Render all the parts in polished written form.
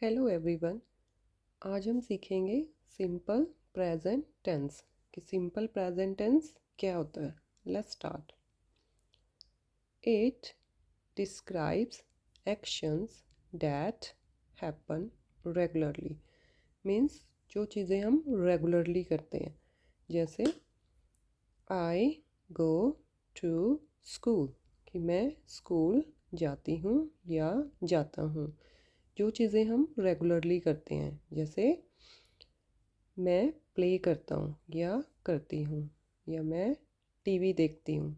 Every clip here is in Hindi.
Hello everyone. आज हम सीखेंगे सिंपल प्रेजेंट टेंस कि सिंपल प्रेजेंट टेंस क्या होता है। Let's start. It describes actions that happen regularly. Means जो चीज़ें हम रेगुलरली करते हैं, जैसे आई गो टू स्कूल कि मैं स्कूल जाती हूँ या जाता हूँ। जो चीज़ें हम रेगुलरली करते हैं, जैसे मैं प्ले करता हूँ या करती हूँ, या मैं टीवी देखती हूँ।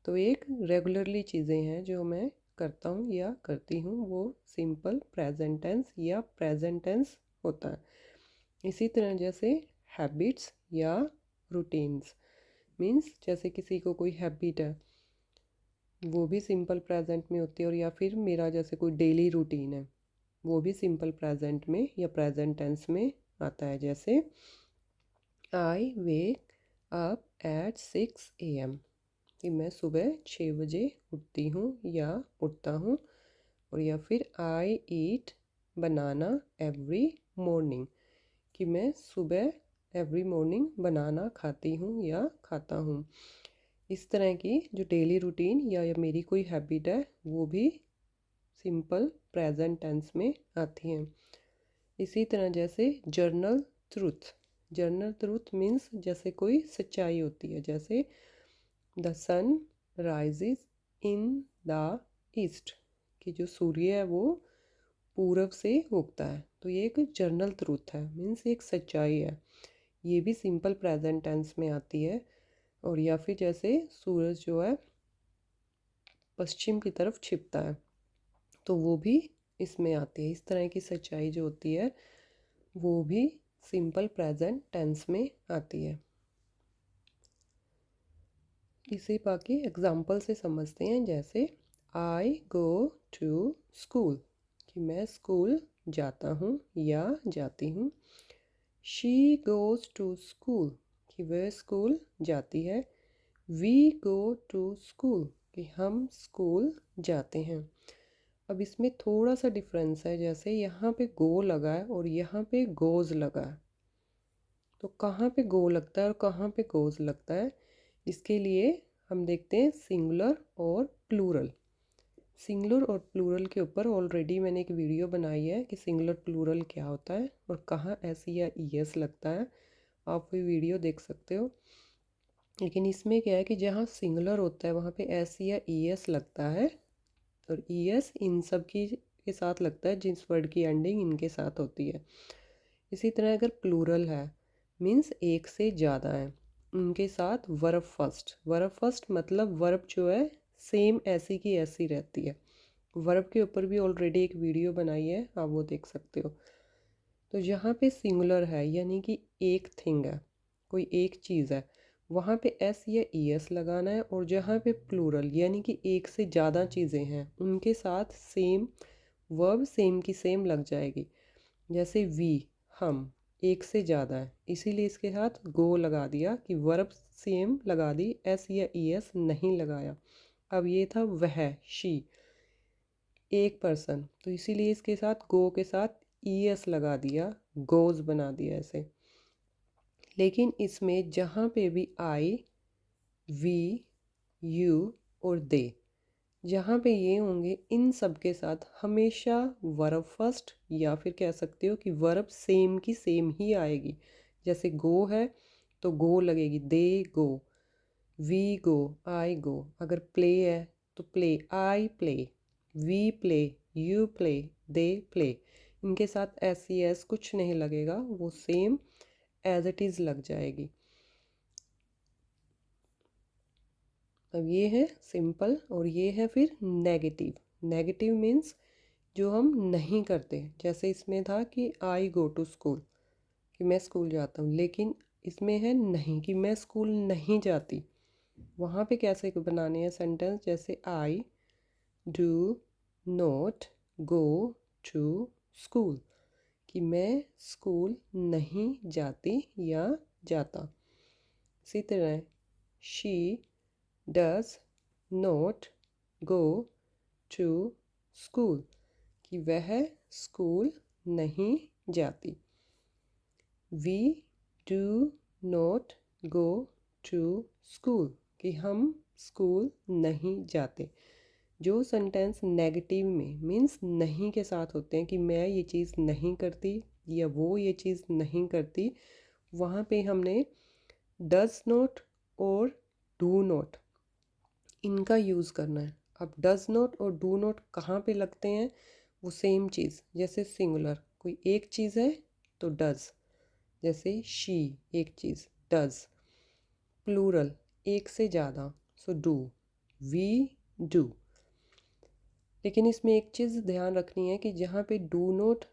तो एक रेगुलरली चीज़ें हैं जो मैं करता हूँ या करती हूँ, वो सिंपल प्रेजेंट टेंस या प्रेजेंट टेंस होता है। इसी तरह जैसे हैबिट्स या रूटीन्स, मीन्स जैसे किसी को कोई हैबिट है वो भी सिंपल प्रेजेंट में होती है, और या फिर मेरा जैसे कोई डेली रूटीन है वो भी सिंपल प्रेजेंट में या प्रेजेंट टेंस में आता है। जैसे आई वेक अप एट 6 AM कि मैं सुबह 6 बजे उठती हूँ या उठता हूँ। और या फिर आई ईट बनाना एवरी मॉर्निंग कि मैं सुबह एवरी मॉर्निंग बनाना खाती हूँ या खाता हूँ। इस तरह की जो डेली रूटीन या मेरी कोई हैबिट है वो भी सिंपल प्रेजेंट टेंस में आती हैं। इसी तरह जैसे general truth. General truth means जैसे कोई सच्चाई होती है, जैसे the sun rises in the east कि जो सूर्य है वो पूरब से उगता है। तो ये एक जर्नल ट्रूथ है, मीन्स एक सच्चाई है। ये भी सिंपल प्रेजेंट टेंस में आती है। और या फिर जैसे सूरज जो है पश्चिम की तरफ छिपता है, तो वो भी इसमें आती है। इस तरह की सच्चाई जो होती है वो भी सिंपल प्रेजेंट टेंस में आती है। इसे बाकी एग्जाम्पल से समझते हैं। जैसे आई गो टू स्कूल कि मैं स्कूल जाता हूँ या जाती हूँ। शी गोज़ टू स्कूल कि वह स्कूल जाती है। वी गो टू स्कूल कि हम स्कूल जाते हैं। अब इसमें थोड़ा सा डिफरेंस है, जैसे यहाँ पे गो लगा है और यहाँ पे गोज़ लगा है। तो कहाँ पे गो लगता है और कहाँ पे गोज़ लगता है, इसके लिए हम देखते हैं सिंगुलर और प्लूरल। सिंगुलर और प्लूरल के ऊपर ऑलरेडी मैंने एक वीडियो बनाई है कि सिंगुलर प्लूरल क्या होता है और कहाँ एस या ई एस लगता है। आप वो वीडियो देख सकते हो। लेकिन इसमें क्या है कि जहाँ सिंगुलर होता है वहाँ पे एस या ई एस लगता है, और ई एस इन सब की के साथ लगता है जिस वर्ड की एंडिंग इनके साथ होती है। इसी तरह अगर प्लूरल है, मीन्स एक से ज़्यादा है, उनके साथ वर्ब फर्स्ट। वर्ब फर्स्ट मतलब वर्ब जो है सेम ऐसी की ऐसी रहती है। वर्ब के ऊपर भी ऑलरेडी एक वीडियो बनाई है, आप वो देख सकते हो। तो जहाँ पे सिंगुलर है यानी कि एक थिंग है, कोई एक चीज़ है, वहाँ पे एस या ई एस लगाना है। और जहाँ पे प्लूरल यानी कि एक से ज़्यादा चीज़ें हैं, उनके साथ सेम वर्ब सेम की सेम लग जाएगी। जैसे वी हम एक से ज़्यादा है, इसीलिए इसके साथ गो लगा दिया कि वर्ब सेम लगा दी, एस या ई एस नहीं लगाया। अब ये था वह शी एक पर्सन, तो इसीलिए इसके साथ गो के साथ ई एस लगा दिया, गोज बना दिया ऐसे। लेकिन इसमें जहाँ पे भी आई वी यू और दे, जहाँ पे ये होंगे इन सब के साथ हमेशा वर्ब फर्स्ट, या फिर कह सकते हो कि वर्ब सेम की सेम ही आएगी। जैसे गो है तो गो लगेगी, दे गो, वी गो, आई गो। अगर प्ले है तो play, I play, we play, you play, they play. इनके साथ एस ई एस कुछ नहीं लगेगा, वो सेम एज इट इज़ लग जाएगी। अब ये है सिंपल, और ये है फिर नेगेटिव। नेगेटिव मीन्स जो हम नहीं करते। जैसे इसमें था कि आई गो टू स्कूल कि मैं स्कूल जाता हूँ, लेकिन इसमें है नहीं कि मैं स्कूल नहीं जाती। वहाँ पे कैसे बनाने हैं सेंटेंस, जैसे I do not go to school कि मैं स्कूल नहीं जाती या जाता। इसी तरह she does not go to school कि वह स्कूल नहीं जाती। We do not go to school, कि हम स्कूल नहीं जाते। जो सेंटेंस नेगेटिव में मीन्स नहीं के साथ होते हैं कि मैं ये चीज़ नहीं करती या वो ये चीज़ नहीं करती, वहाँ पे हमने डज नॉट और डू नॉट इनका यूज़ करना है। अब डज नॉट और डू नॉट कहाँ पे लगते हैं, वो सेम चीज़, जैसे सिंगुलर कोई एक चीज़ है तो डज, जैसे शी एक चीज़ डज। प्लूरल एक से ज़्यादा सो डू, वी डू। लेकिन इसमें एक चीज़ ध्यान रखनी है कि जहाँ पे डू नॉट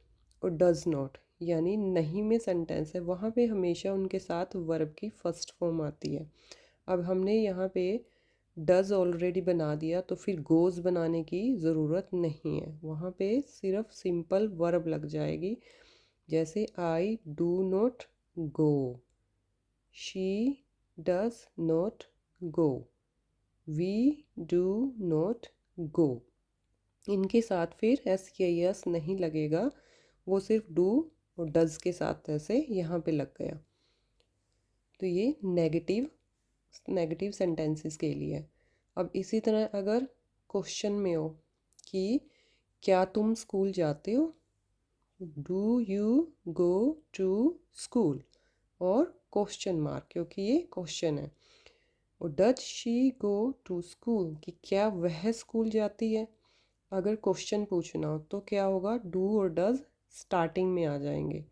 और डज नॉट यानी नहीं में सेंटेंस है, वहाँ पे हमेशा उनके साथ वर्ब की फर्स्ट फॉर्म आती है। अब हमने यहाँ पे डज ऑलरेडी बना दिया तो फिर गोज़ बनाने की ज़रूरत नहीं है, वहाँ पे सिर्फ सिंपल वर्ब लग जाएगी। जैसे I do not go, she does not go, we do not go. इनके साथ फिर एस या यस नहीं लगेगा, वो सिर्फ डू और डज के साथ ऐसे यहाँ पे लग गया। तो ये नेगेटिव सेंटेंसेस के लिए है। अब इसी तरह अगर क्वेश्चन में हो कि क्या तुम स्कूल जाते हो, do you go to school, और क्वेश्चन मार्क क्योंकि ये क्वेश्चन है। और does she go to school, कि क्या वह स्कूल जाती है। अगर क्वेश्चन पूछना हो तो क्या होगा, डू और डज स्टार्टिंग में आ जाएंगे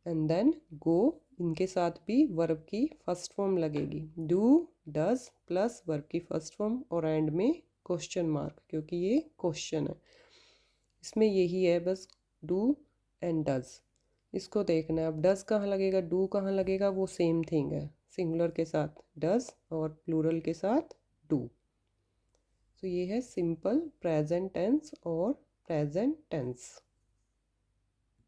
एंड देन गो इनके साथ भी वर्ब की फर्स्ट फॉर्म लगेगी, डू डज प्लस वर्ब की फर्स्ट फॉर्म और एंड में क्वेश्चन मार्क क्योंकि ये क्वेश्चन है। इसमें यही है बस, डू एंड डज इसको देखना है। अब डज कहाँ लगेगा, डू कहाँ लगेगा, वो सेम थिंग है, सिंगुलर के साथ डज और प्लूरल के साथ डू। तो ये है सिंपल प्रेजेंट टेंस और प्रेजेंट टेंस।